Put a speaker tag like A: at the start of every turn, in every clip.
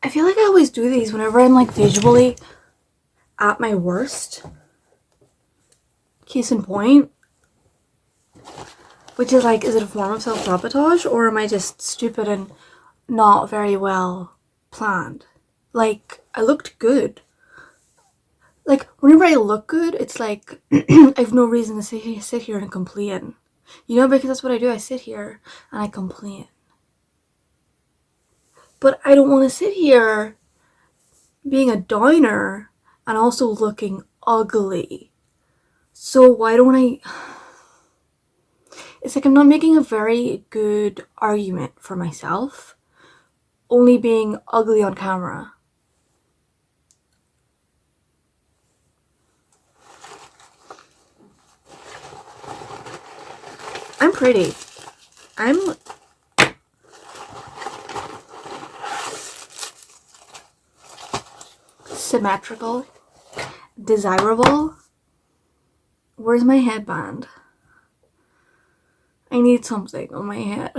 A: I feel like I always do these whenever I'm like visually at my worst. Case in point. Which is like, is it a form of self-sabotage or am I just stupid and not very well planned? Like, I looked good. Like, whenever I look good, it's like, I have no reason to sit here and complain. You know, because that's what I do. I sit here and I complain. But I don't want to sit here being a downer and also looking ugly. So why don't I... It's like I'm not making a very good argument for myself, only being ugly on camera. I'm pretty. I'm symmetrical, desirable. Where's my headband? I need something on my head.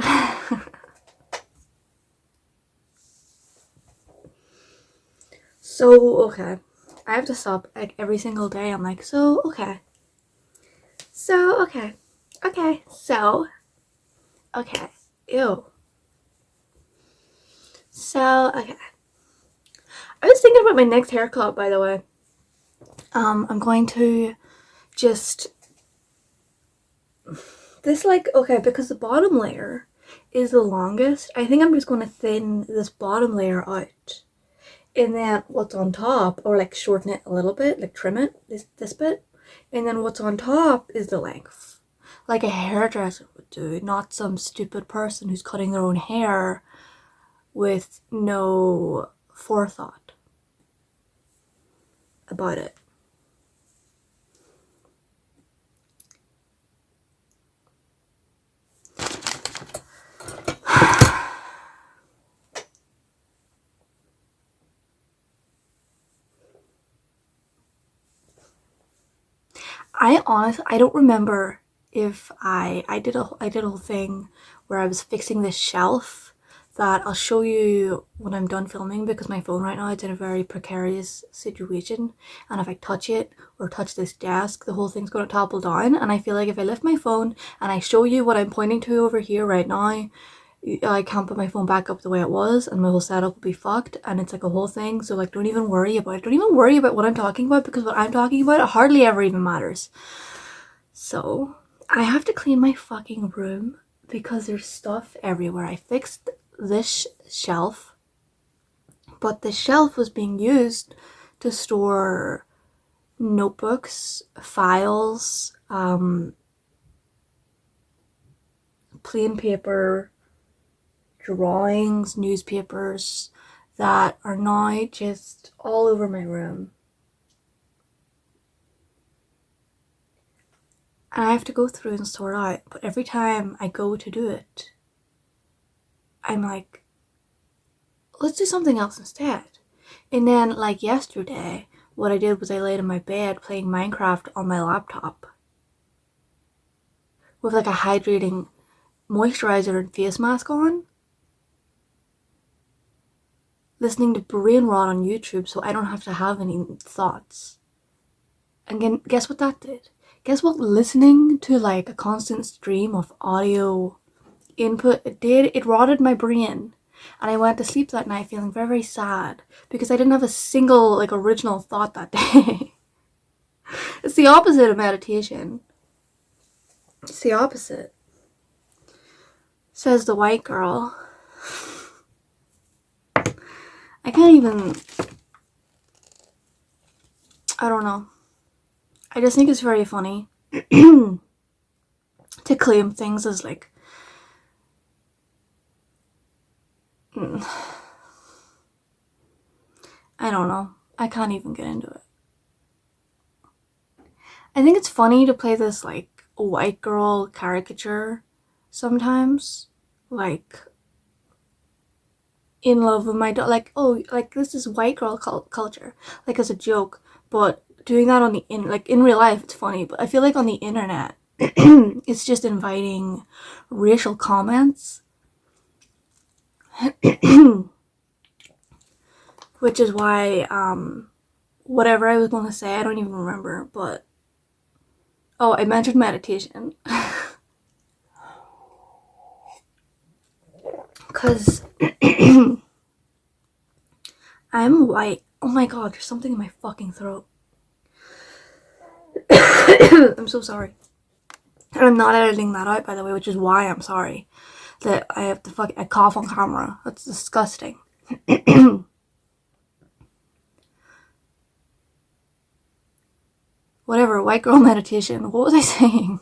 A: So, okay. I have to stop like every single day. I'm like, so, okay. So, okay. Okay. So, okay. Ew. So, okay. I was thinking about my next haircut, by the way. I'm going to just this like, okay, because the bottom layer is the longest, I think I'm just going to thin this bottom layer out, and then what's on top, or like shorten it a little bit, like trim it, this bit, and then what's on top is the length, like a hairdresser would do, not some stupid person who's cutting their own hair with no forethought about it. I don't remember if I did a whole thing where I was fixing this shelf that I'll show you when I'm done filming, because my phone right now is in a very precarious situation, and if I touch it or touch this desk, the whole thing's going to topple down. And I feel like if I lift my phone and I show you what I'm pointing to over here right now, I can't put my phone back up the way it was, and my whole setup will be fucked, and it's like a whole thing. So like, don't even worry about it. Don't even worry about what I'm talking about, because what I'm talking about hardly ever even matters. So I have to clean my fucking room because there's stuff everywhere. I fixed this shelf, but the shelf was being used to store notebooks, files, plain paper, drawings, newspapers that are now just all over my room. And I have to go through and sort out, but every time I go to do it, I'm like, let's do something else instead. And then like yesterday, what I did was I laid in my bed playing Minecraft on my laptop with like a hydrating moisturizer and face mask on, listening to brain rot on YouTube so I don't have to have any thoughts. And guess what that did? Guess what listening to like a constant stream of audio input did? It rotted my brain. And I went to sleep that night feeling very, very sad because I didn't have a single like original thought that day. It's the opposite of meditation. It's the opposite. Says the white girl. I can't even... I don't know. I just think it's very funny to claim things as like... I don't know. I can't even get into it. I think it's funny to play this like white girl caricature sometimes. Like, in love with my dog. Like, oh, like this is white girl culture. Like as a joke. But doing that on the in real life, it's funny. But I feel like on the internet, it's just inviting racial comments. which is why whatever I was going to say, I don't even remember, but oh, I mentioned meditation. Because I'm white. Oh my god, there's something in my fucking throat. I'm so sorry. And I'm not editing that out, by the way, which is why I'm sorry that I have to I cough on camera. That's disgusting. Whatever, white girl meditation. What was I saying?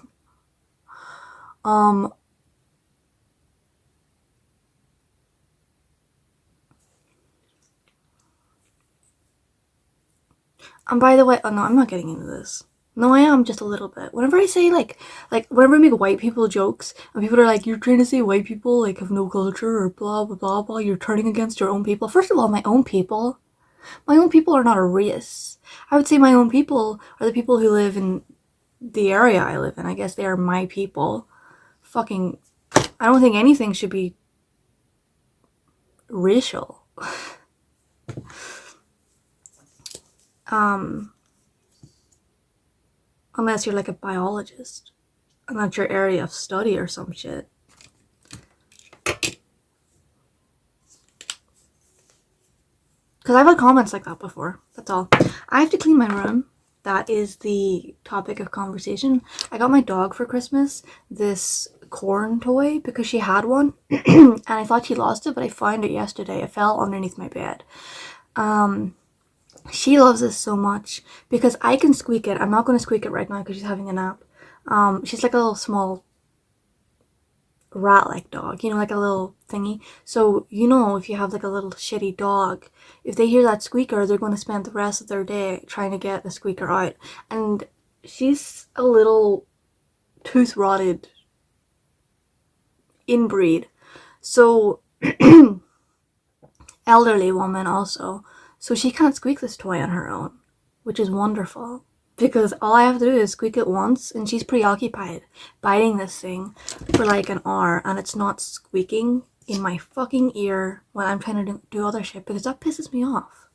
A: And by the way, oh no, I'm not getting into this. No, I am just a little bit. Whenever I say like whenever I make white people jokes and people are like, you're trying to say white people like have no culture or blah blah blah blah, you're turning against your own people. First of all, my own people are not a race. I would say my own people are the people who live in the area I live in. I guess they are my people. Fucking, I don't think anything should be racial. Unless you're like a biologist and that's your area of study or some shit. Because I've had comments like that before. That's all. I have to clean my room. That is the topic of conversation. I got my dog for Christmas this corn toy because she had one and I thought she lost it, but I found it yesterday. It fell underneath my bed. She loves this so much because I can squeak it. I'm not going to squeak it right now because she's having a nap. She's like a little small rat-like dog, you know, like a little thingy. So, you know, if you have like a little shitty dog, if they hear that squeaker, they're going to spend the rest of their day trying to get the squeaker out. And she's a little tooth-rotted inbreed. So, elderly woman also. So she can't squeak this toy on her own, which is wonderful. Because all I have to do is squeak it once and she's preoccupied biting this thing for like an hour and it's not squeaking in my fucking ear when I'm trying to do other shit because that pisses me off.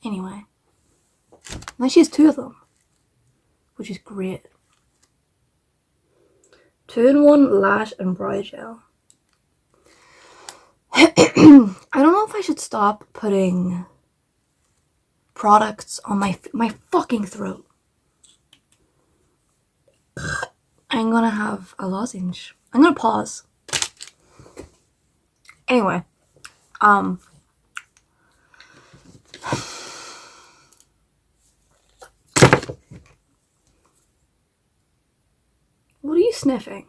A: Anyway. Now she has 2 of them, which is great. 2-in-1 lash and brow gel. I don't know if I should stop putting products on my fucking throat. I'm gonna have a lozenge. I'm gonna pause. Anyway, what are you sniffing?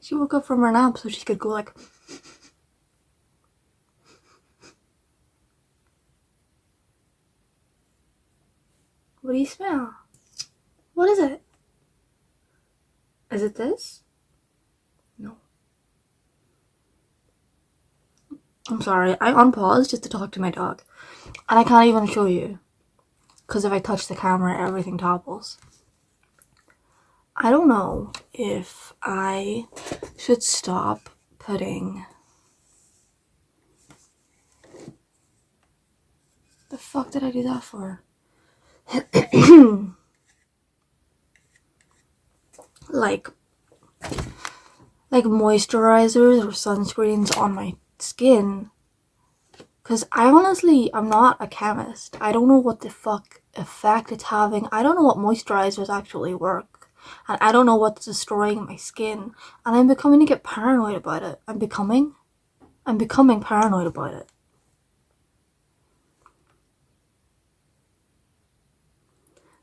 A: She woke up from her nap so she could go like. What do you smell? What is it? Is it this? No. I'm sorry. I unpaused just to talk to my dog. And I can't even show you. Because if I touch the camera, everything topples. I don't know if I should stop putting... The fuck did I do that for? like moisturizers or sunscreens on my skin, because I'm not a chemist. I don't know what the fuck effect it's having. I don't know what moisturizers actually work, and I don't know what's destroying my skin, and I'm becoming to get paranoid about it. I'm becoming paranoid about it.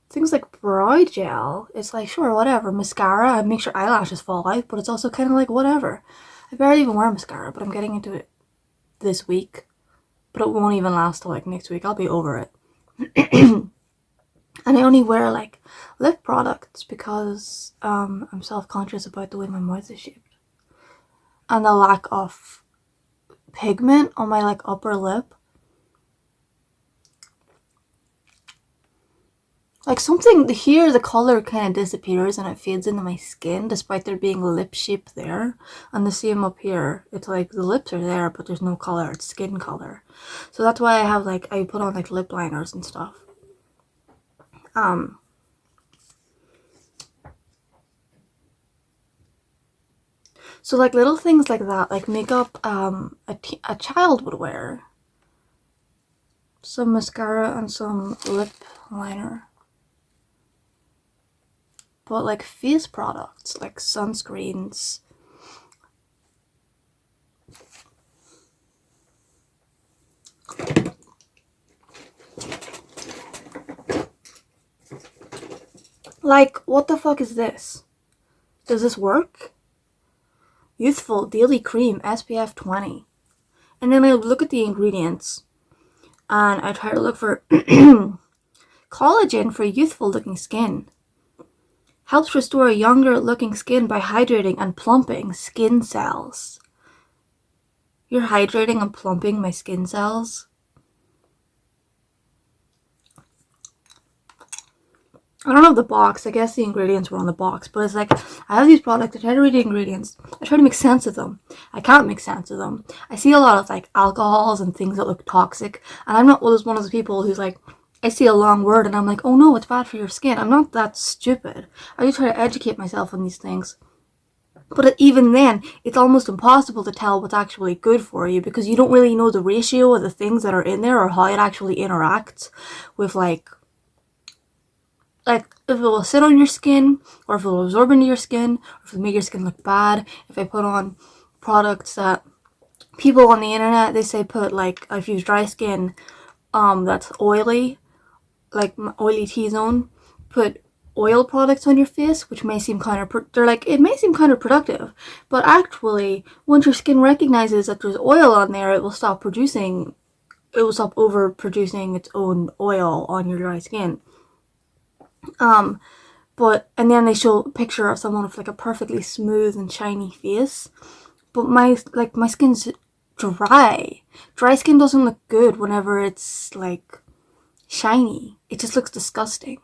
A: Things like brow gel, it's like, sure, whatever. Mascara, I make sure eyelashes fall out, but it's also kind of like, whatever. I barely even wear mascara, but I'm getting into it this week. But it won't even last till like next week. I'll be over it. And I only wear like lip products because I'm self-conscious about the way my mouth is shaped. And the lack of pigment on my like upper lip. Like something here, the color kind of disappears and it fades into my skin despite there being lip shape there. And the same up here. It's like the lips are there, but there's no color. It's skin color. So that's why I have like, I put on like lip liners and stuff. So like little things like that, like makeup a child would wear. Some mascara and some lip liner. But like face products, like sunscreens. Like, what the fuck is this? Does this work? Youthful Daily Cream SPF 20. And then I look at the ingredients and I try to look for collagen for youthful looking skin. Helps restore younger looking skin by hydrating and plumping skin cells. You're hydrating and plumping my skin cells? I don't have the box. I guess the ingredients were on the box. But it's like, I have these products. I try to read the ingredients. I try to make sense of them. I can't make sense of them. I see a lot of like alcohols and things that look toxic. And I'm not one of those people who's like, I see a long word and I'm like, oh no, it's bad for your skin. I'm not that stupid. I just try to educate myself on these things. But even then, it's almost impossible to tell what's actually good for you because you don't really know the ratio of the things that are in there or how it actually interacts with like if it will sit on your skin or if it will absorb into your skin or if it will make your skin look bad. If I put on products that people on the internet, they say put like, if you have dry skin that's oily, like oily T-zone, put oil products on your face, which may seem it may seem counterproductive, but actually once your skin recognizes that there's oil on there, it will stop overproducing its own oil on your dry skin. And then they show a picture of someone with like a perfectly smooth and shiny face, but my skin's dry. Dry skin doesn't look good whenever it's like shiny. It just looks disgusting.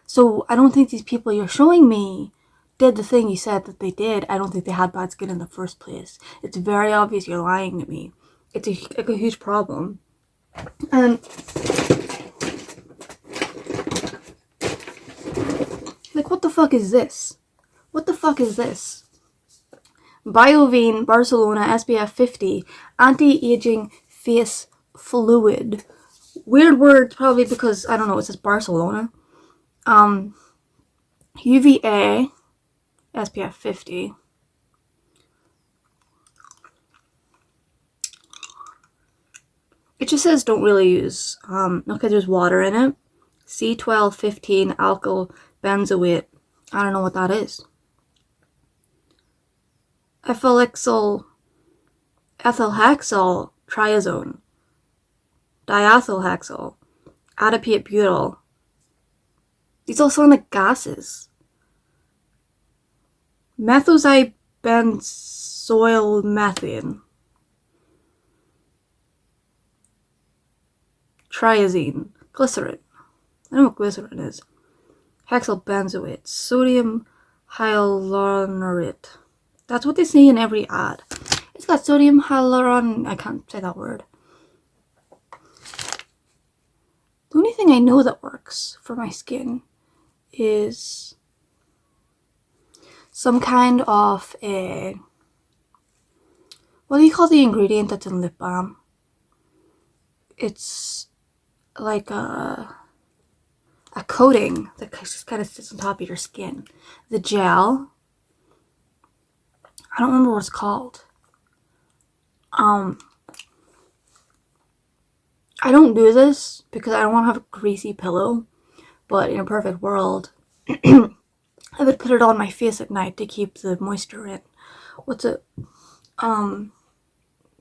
A: So I don't think these people you're showing me did the thing you said that they did. I don't think they had bad skin in the first place. It's very obvious you're lying to me. It's a huge problem. And like, what the fuck is this? What the fuck is this? Biovine Barcelona SPF 50 Anti-Aging Face Fluid. Weird word, probably because, I don't know, it says Barcelona. UVA SPF 50. It just says don't really use. Okay, there's water in it. C1215 alkyl benzoate. I don't know what that is. Ethylhexyl triazone. Diethylhexyl. Adipate butyl. These all sound like gases. Methoxybenzoylmethane. Triazine. Glycerin. I don't know what glycerin is. Hexyl benzoate. Sodium hyaluronate. That's what they say in every ad. It's got sodium hyaluron. I can't say that word. The only thing I know that works for my skin is some kind of a, what do you call the ingredient that's in lip balm? It's like a coating that just kind of sits on top of your skin. The gel, I don't remember what it's called. I don't do this because I don't want to have a greasy pillow, but in a perfect world, I would put it on my face at night to keep the moisture in. What's it?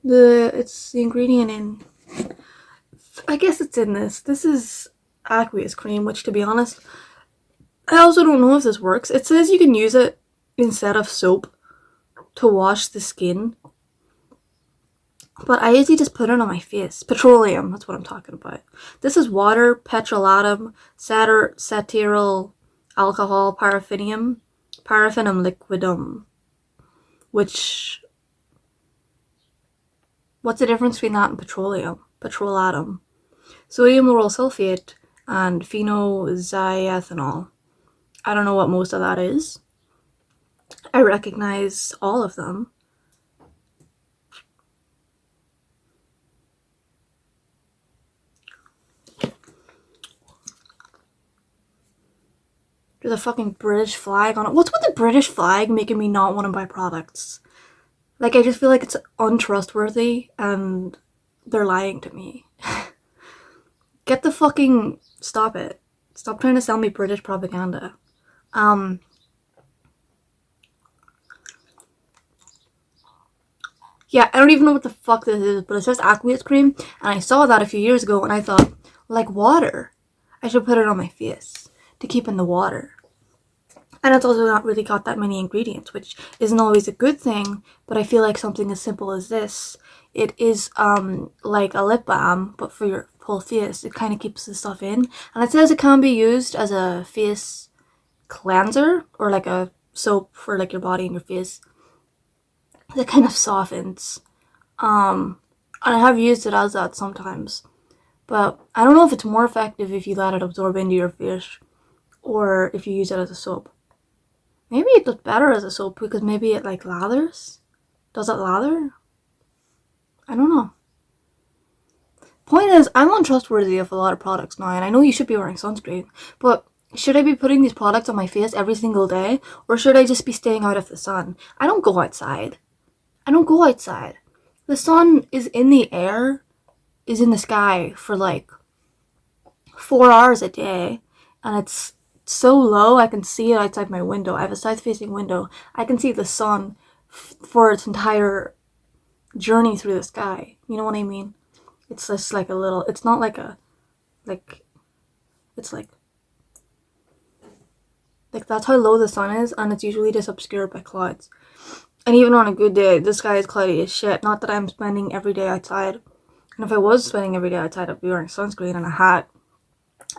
A: It's the ingredient in, I guess it's in this. This is aqueous cream, which to be honest, I also don't know if this works. It says you can use it instead of soap to wash the skin. But I usually just put it on my face. Petroleum, that's what I'm talking about. This is water, petrolatum, satyryl alcohol, paraffinum liquidum. Which, what's the difference between that and petroleum? Petrolatum. Sodium lauryl sulfate and phenoxyethanol. I don't know what most of that is. I recognize all of them. There's a fucking British flag on it. What's with the British flag making me not want to buy products? Like, I just feel like it's untrustworthy and they're lying to me. Get the fucking... Stop it. Stop trying to sell me British propaganda. Yeah, I don't even know what the fuck this is, but it says aqueous cream, and I saw that a few years ago, and I thought, like water. I should put it on my face to keep in the water. And it's also not really got that many ingredients, which isn't always a good thing, but I feel like something as simple as this, it is like a lip balm, but for your whole face. It kind of keeps the stuff in. And it says it can be used as a face cleanser, or like a soap for like your body and your face. That kind of softens. And I have used it as that sometimes. But I don't know if it's more effective if you let it absorb into your face, or if you use it as a soap. Maybe it does better as a soap because maybe it like lathers. Does it lather? I don't know. Point is, I'm untrustworthy of a lot of products now, and I know you should be wearing sunscreen, but should I be putting these products on my face every single day, or should I just be staying out of the sun? I don't go outside. The sun is in the air, is in the sky for like 4 hours a day, and it's so low I can see it outside my window. I have a south-facing window. I can see the sun for its entire journey through the sky. You know what I mean? It's just like a little, it's not like a, like, it's like that's how low the sun is, and it's usually just obscured by clouds. And even on a good day, the sky is cloudy as shit. Not that I'm spending every day outside. And if I was spending every day outside, I'd be wearing sunscreen and a hat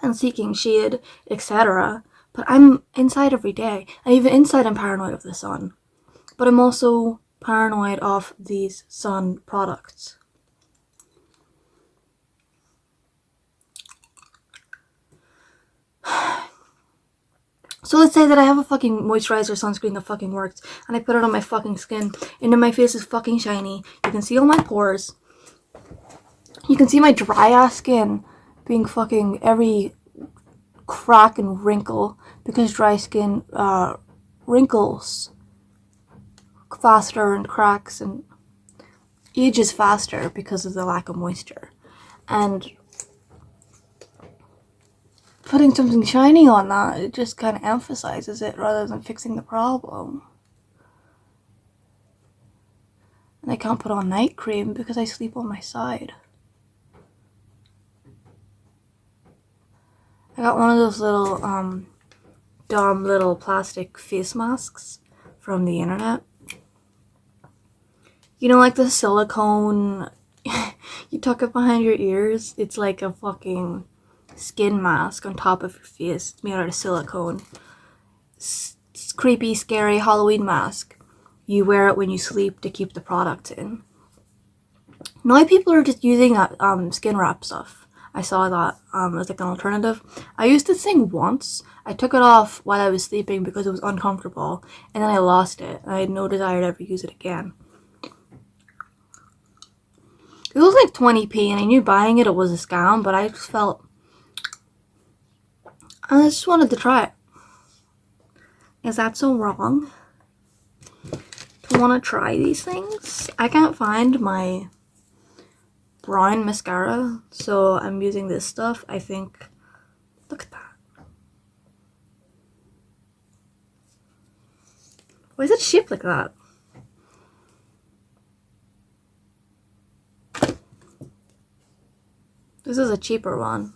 A: and seeking shade, etc. But I'm inside every day. And even inside, I'm paranoid of the sun. But I'm also paranoid of these sun products. So let's say that I have a fucking moisturizer sunscreen that fucking works, and I put it on my fucking skin, and then my face is fucking shiny. You can see all my pores. You can see my dry ass skin being fucking every crack and wrinkle, because dry skin wrinkles faster and cracks and ages faster because of the lack of moisture. And putting something shiny on that, it just kind of emphasizes it rather than fixing the problem. And I can't put on night cream because I sleep on my side. I got one of those little dumb little plastic face masks from the internet. You know, like the silicone, you tuck it behind your ears. It's like a fucking skin mask on top of your face. It's made out of silicone. It's creepy, scary Halloween mask. You wear it when you sleep to keep the product in. Now people are just using that skin wrap stuff. I saw that as like an alternative. I used this thing once. I took it off while I was sleeping because it was uncomfortable, and then I lost it. I had no desire to ever use it again. It was like 20p, and I knew buying it was a scam, but I just felt, I just wanted to try it. Is that so wrong to want to try these things? I can't find my brown mascara, so I'm using this stuff. I think, look at that. Why is it shaped like that? This is a cheaper one.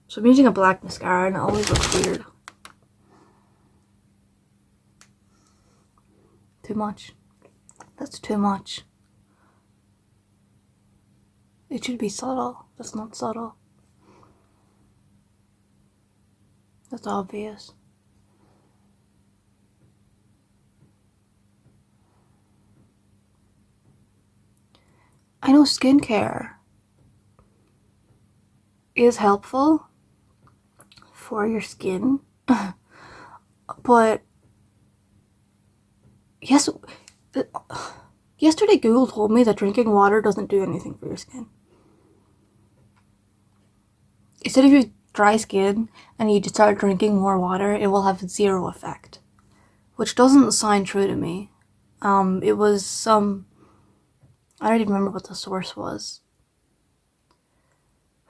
A: So I'm using a black mascara and it always looks weird. too much. That's too much. It should be subtle. That's not subtle. That's obvious. I know skincare is helpful for your skin, but yes, yesterday Google told me that drinking water doesn't do anything for your skin. It said if you have dry skin and you just start drinking more water, it will have zero effect, which doesn't sound true to me. It was some, I don't even remember what the source was.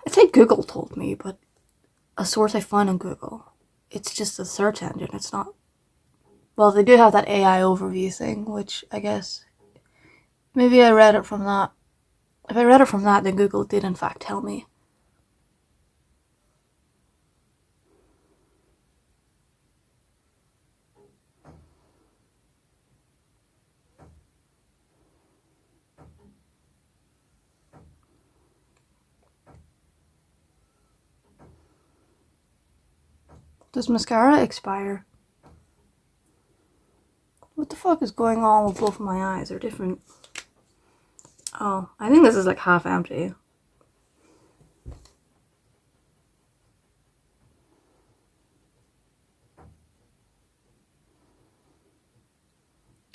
A: I'd say Google told me, but a source I found on Google. It's just a search engine. It's not. Well, they do have that AI overview thing, which I guess maybe I read it from that. If I read it from that, then Google did in fact tell me. Does mascara expire? What the fuck is going on with both of my eyes? They're different. Oh, I think this is like half empty.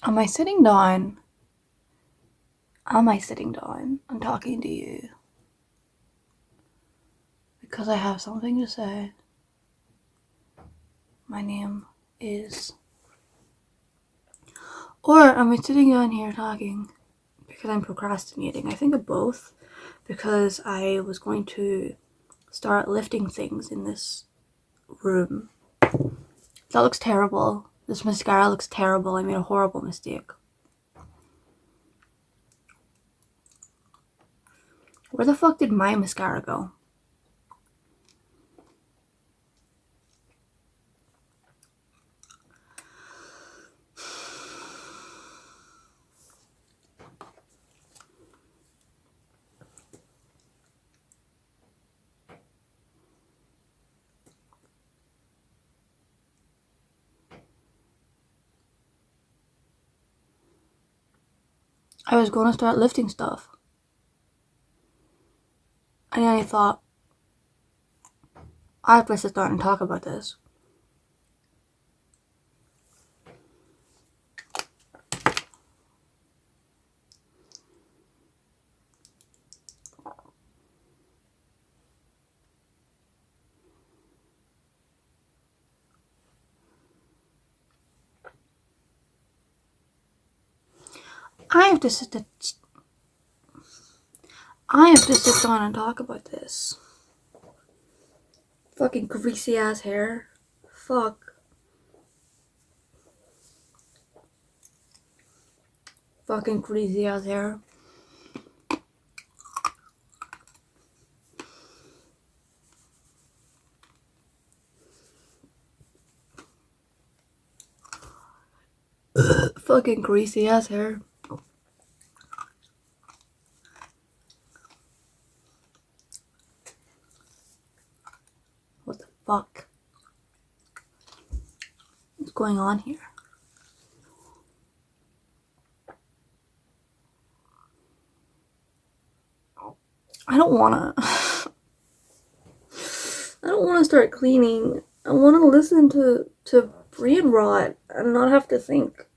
A: Am I sitting down? Am I sitting down and talking to you because I have something to say? My name is. Or am I sitting down here talking because I'm procrastinating? I think of both, because I was going to start lifting things in this room. That looks terrible. This mascara looks terrible. I made a horrible mistake. Where the fuck did my mascara go? I was going to start lifting stuff. And then I thought, I have to sit down and talk about this. I have to sit down and talk about this. Fucking greasy ass hair. Fuck. Fucking greasy ass hair. Fucking greasy ass hair. What the fuck is going on here? I don't wanna. I don't wanna start cleaning. I wanna listen to brain rot and not have to think.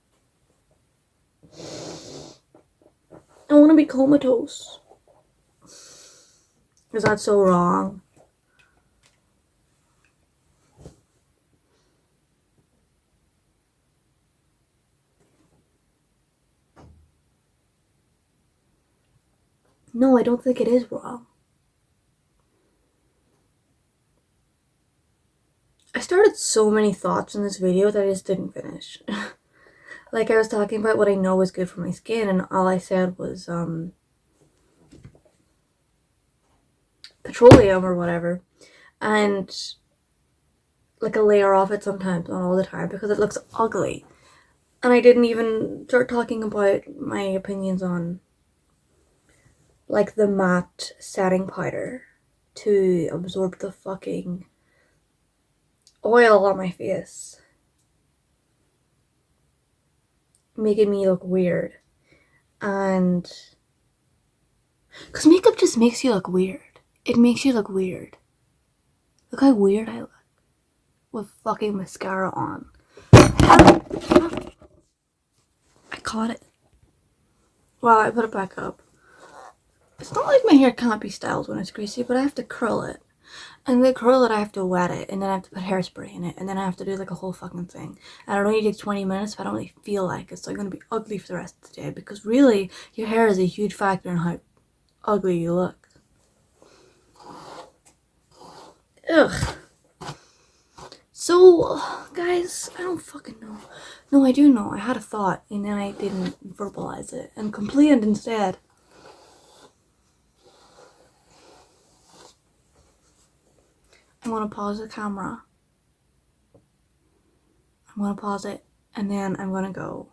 A: I wanna be comatose. Is that so wrong? No, I don't think it is wrong. I started so many thoughts in this video that I just didn't finish. Like, I was talking about what I know is good for my skin, and all I said was petroleum or whatever, and like a layer off it sometimes, not all the time, because it looks ugly. And I didn't even start talking about my opinions on like the matte setting powder to absorb the fucking oil on my face, making me look weird. And because makeup just makes you look weird. It makes you look weird. Look how weird I look with fucking mascara on. I caught it. Wow, I put it back up. It's not like my hair can't be styled when it's greasy, but I have to curl it. And to curl it, I have to wet it, and then I have to put hairspray in it, and then I have to do like a whole fucking thing. And it only takes 20 minutes, but I don't really feel like it, so I'm gonna be ugly for the rest of the day, because really, your hair is a huge factor in how ugly you look. Ugh. So, guys, I don't fucking know. No, I do know. I had a thought, and then I didn't verbalize it, and completed instead. I'm gonna pause the camera. I'm gonna pause it, and then I'm gonna go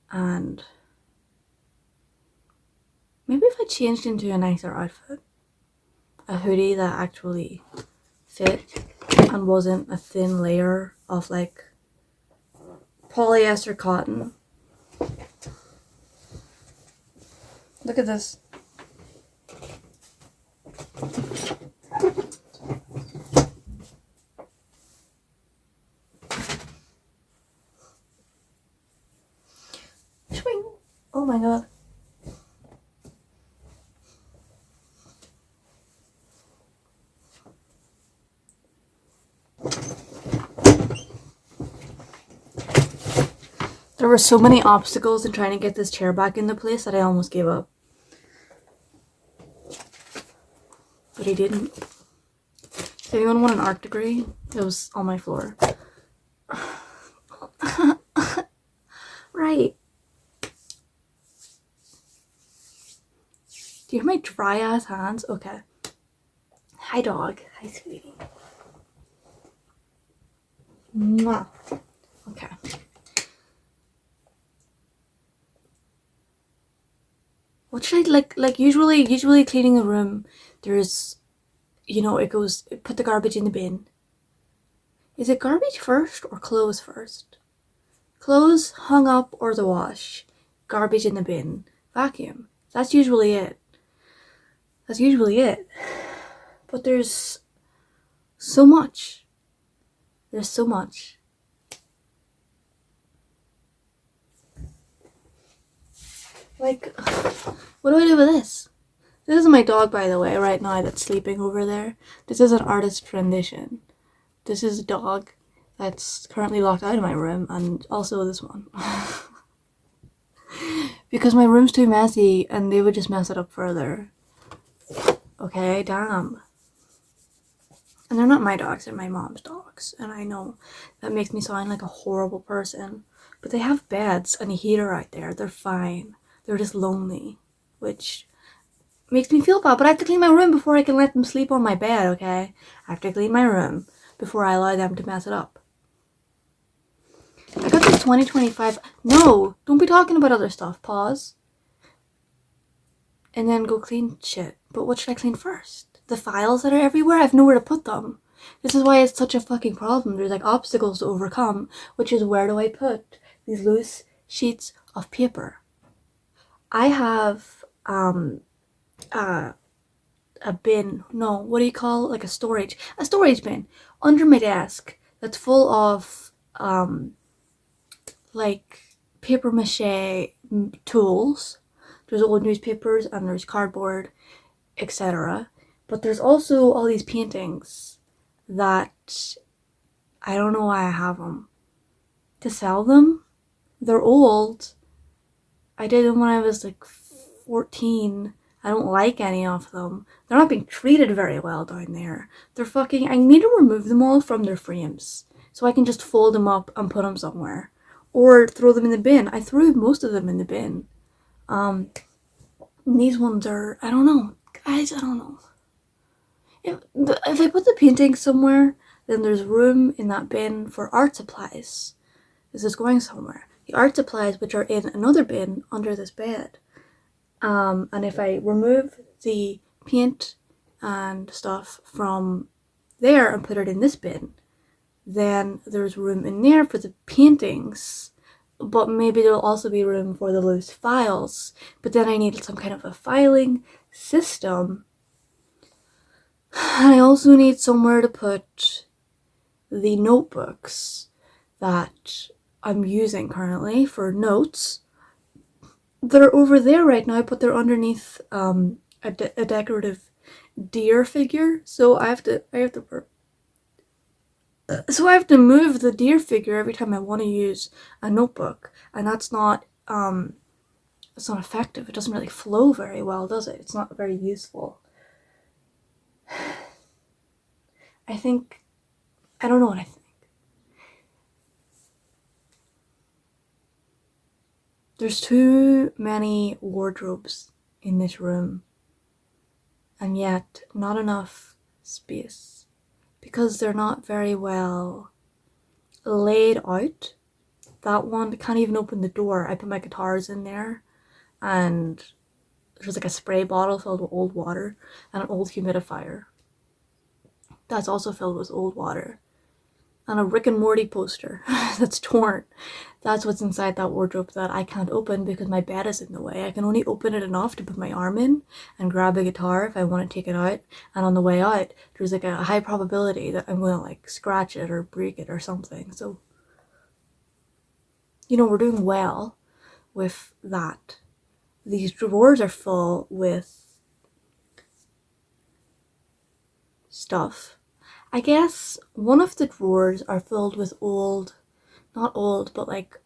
A: and maybe if I changed into a nicer outfit, a hoodie that actually fit and wasn't a thin layer of like polyester cotton. Look at this. Oh my god. There were so many obstacles in trying to get this chair back into place that I almost gave up. But I didn't. Does anyone want an art degree? It was on my floor. Right. Do you hear my dry ass hands? Okay. Hi dog. Hi sweetie. Mwah. Okay. What should I like usually cleaning a room, there's, you know, it goes, put the garbage in the bin. Is it garbage first or clothes first? Clothes hung up or the wash. Garbage in the bin. Vacuum. That's usually it. That's usually it. But there's so much. There's so much. Like, what do I do with this? This is my dog, by the way, right now that's sleeping over there. This is an artist rendition. This is a dog that's currently locked out of my room, and also this one. Because my room's too messy and they would just mess it up further. Okay, damn. And they're not my dogs, they're my mom's dogs. And I know that makes me sound like a horrible person, but they have beds and a heater out there. They're fine. They're just lonely, which makes me feel bad. But I have to clean my room before I can let them sleep on my bed, okay? I have to clean my room before I allow them to mess it up. I got this 2025. No, don't be talking about other stuff. Pause. And then go clean shit. But what should I clean first? The files that are everywhere? I have nowhere to put them. This is why it's such a fucking problem. There's like obstacles to overcome, which is where do I put these loose sheets of paper? I have a bin. No, what do you call it? Like a storage bin under my desk that's full of like paper mache tools. There's old newspapers and there's cardboard, etc. But there's also all these paintings that I don't know why I have them. To sell them? They're old. I did them when I was like 14. I don't like any of them. They're not being treated very well down there. They're fucking... I need to remove them all from their frames so I can just fold them up and put them somewhere. Or throw them in the bin. I threw most of them in the bin. These ones are... I don't know. Guys, I don't know. If I put the painting somewhere, then there's room in that bin for art supplies. This is going somewhere. the art supplies, which are in another bin under this bed. And if I remove the paint and stuff from there and put it in this bin, then there's room in there for the paintings, but maybe there'll also be room for the loose files. But then I need some kind of a filing system. I also need somewhere to put the notebooks that I'm using currently for notes. They're over there right now, but they're underneath a decorative deer figure, so I have to move the deer figure every time I want to use a notebook, and that's not it's not effective. It doesn't really flow very well, does it? It's not very useful. I don't know what I think. There's too many wardrobes in this room, and yet not enough space, because they're not very well laid out. That one can't even open the door. I put my guitars in there, and there's like a spray bottle filled with old water and an old humidifier that's also filled with old water, and a Rick and Morty poster that's torn. That's what's inside that wardrobe that I can't open because my bed is in the way. I can only open it enough to put my arm in and grab a guitar if I want to take it out, and on the way out there's like a high probability that I'm going to like scratch it or break it or something. So, you know, we're doing well with that. These drawers are full with stuff. I guess one of the drawers are filled with old, not old, but like,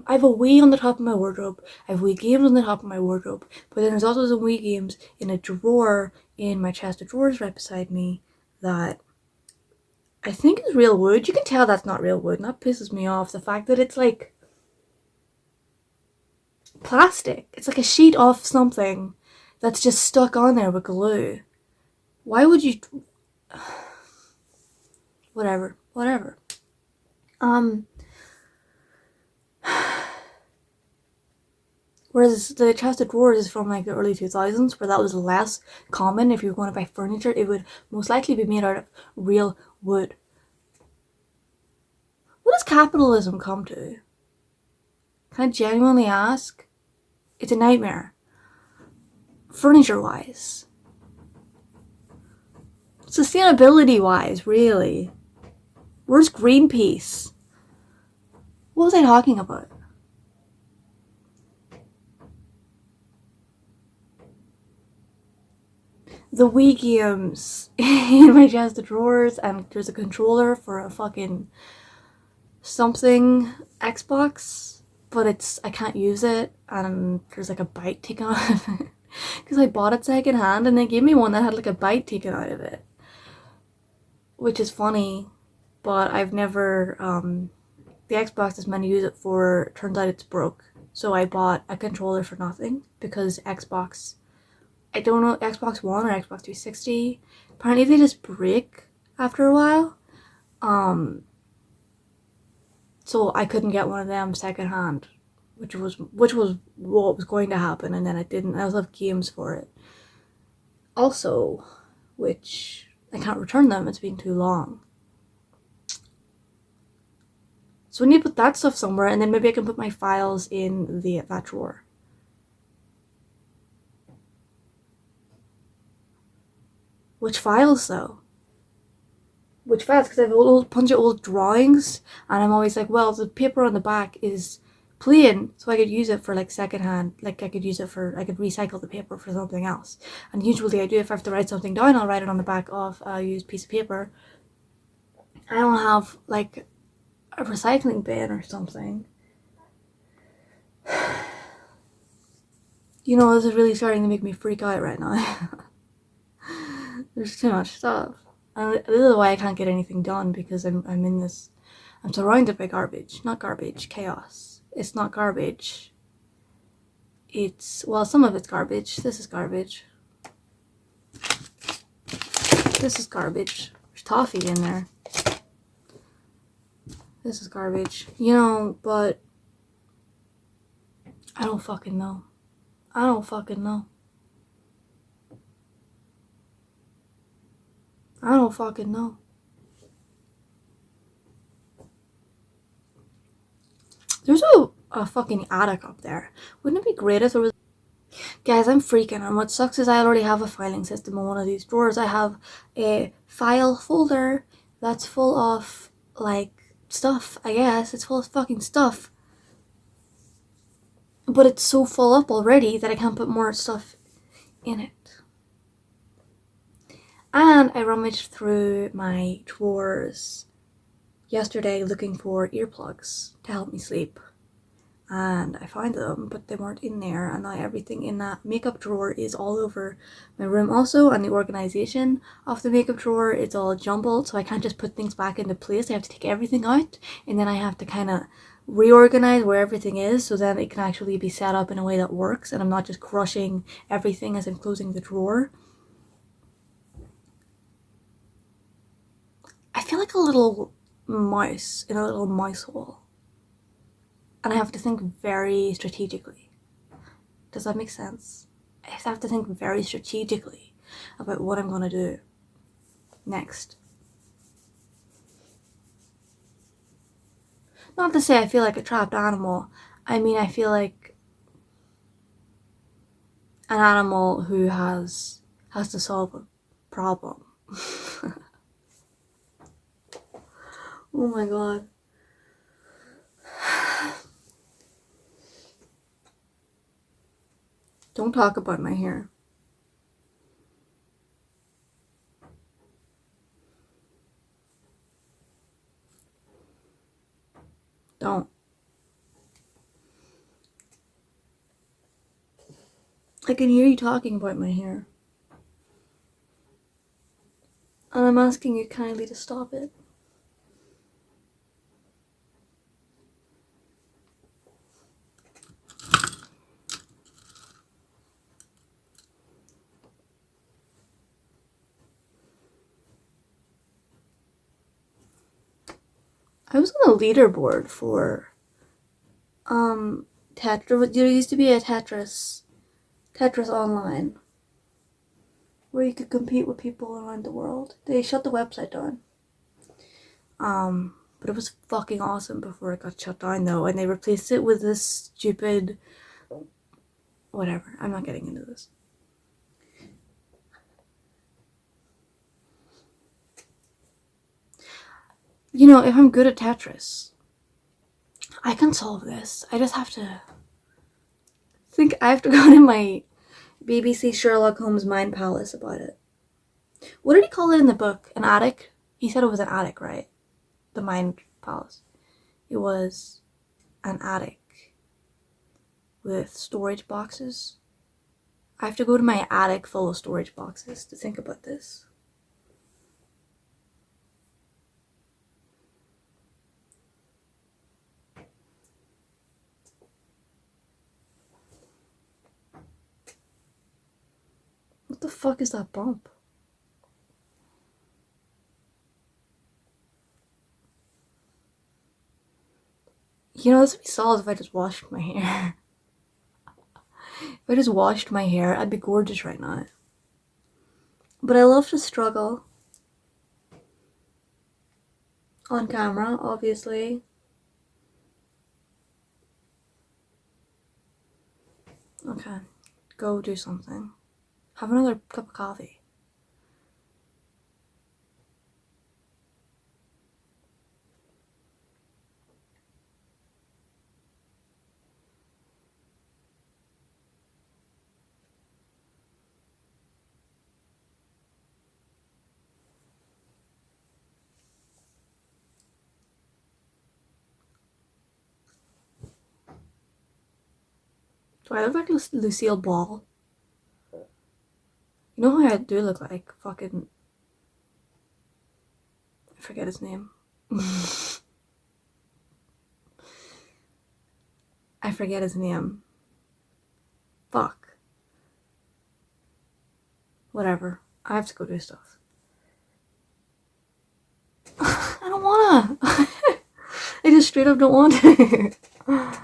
A: I have a Wii on the top of my wardrobe, I have Wii games on the top of my wardrobe, but then there's also some Wii games in a drawer in my chest of drawers right beside me that I think is real wood. You can tell that's not real wood, and that pisses me off. The fact that it's like plastic. It's like a sheet of something that's just stuck on there with glue. Why would you... Whatever. Whereas the chest of drawers is from like the early 2000s, where that was less common. If you were going to buy furniture, it would most likely be made out of real wood. What does capitalism come to? Can I genuinely ask? It's a nightmare. Furniture-wise. Sustainability-wise, really. Where's Greenpeace? What was I talking about? The Wii games in my chest of drawers, and there's a controller for a fucking something Xbox, but I can't use it, and there's like a bite taken out of it because I bought it second hand, and they gave me one that had like a bite taken out of it, which is funny, but I've never the Xbox is meant to use it for, turns out it's broke, so I bought a controller for nothing because Xbox, I don't know, Xbox One or Xbox 360, apparently they just break after a while, so I couldn't get one of them secondhand, which was what was going to happen, and then it didn't. I also have games for it also, which I can't return them, it's been too long. So I need to put that stuff somewhere, and then maybe I can put my files in that drawer. Which files though? Which files? Because I have a bunch of old drawings, and I'm always like, well, the paper on the back is plain, so I could use it for like secondhand, like I could recycle the paper for something else. And usually I do, if I have to write something down, I'll write it on the back of a used piece of paper. I don't have like a recycling bin or something. You know, this is really starting to make me freak out right now. There's too much stuff. And this is why I can't get anything done, because I'm surrounded by garbage. Not garbage, chaos. It's not garbage. It's, well, some of it's garbage. This is garbage. This is garbage. There's toffee in there. This is garbage. You know, but I don't fucking know. I don't fucking know. I don't fucking know. There's a fucking attic up there. Wouldn't it be great if there was... Guys, I'm freaking, and what sucks is I already have a filing system in one of these drawers. I have a file folder that's full of, like, stuff, I guess. It's full of fucking stuff. But it's so full up already that I can't put more stuff in it. And I rummaged through my drawers yesterday looking for earplugs to help me sleep. And I found them, but they weren't in there, and now everything in that makeup drawer is all over my room also, and the organization of the makeup drawer is all jumbled, so I can't just put things back into place. I have to take everything out, and then I have to kind of reorganize where everything is so that it can actually be set up in a way that works, and I'm not just crushing everything as I'm closing the drawer. I feel like a little mouse in a little mouse hole. And I have to think very strategically. Does that make sense? I have to think very strategically about what I'm gonna do next. Not to say I feel like a trapped animal. I mean, I feel like an animal who has to solve a problem. Oh my god. Don't talk about my hair. Don't. I can hear you talking about my hair. And I'm asking you kindly to stop it. I was on a leaderboard for Tetris. There used to be a Tetris online where you could compete with people around the world. They shut the website down. But it was fucking awesome before it got shut down though, and they replaced it with this stupid whatever. I'm not getting into this. You know, if I'm good at Tetris, I can solve this. I just have to think. I have to go to my BBC Sherlock Holmes mind palace about it. What did he call it in the book? An attic? He said it was an attic, right? The mind palace. It was an attic with storage boxes. I have to go to my attic full of storage boxes to think about this. What the fuck is that bump? You know, this would be solid if I just washed my hair. If I just washed my hair, I'd be gorgeous right now. But I love to struggle. On camera, obviously. Okay, go do something. Have another cup of coffee. Do I look like Lucille Ball? You know who I do look like? Fucking... I forget his name. I forget his name. Fuck. Whatever. I have to go do stuff. I don't wanna. I just straight up don't want to.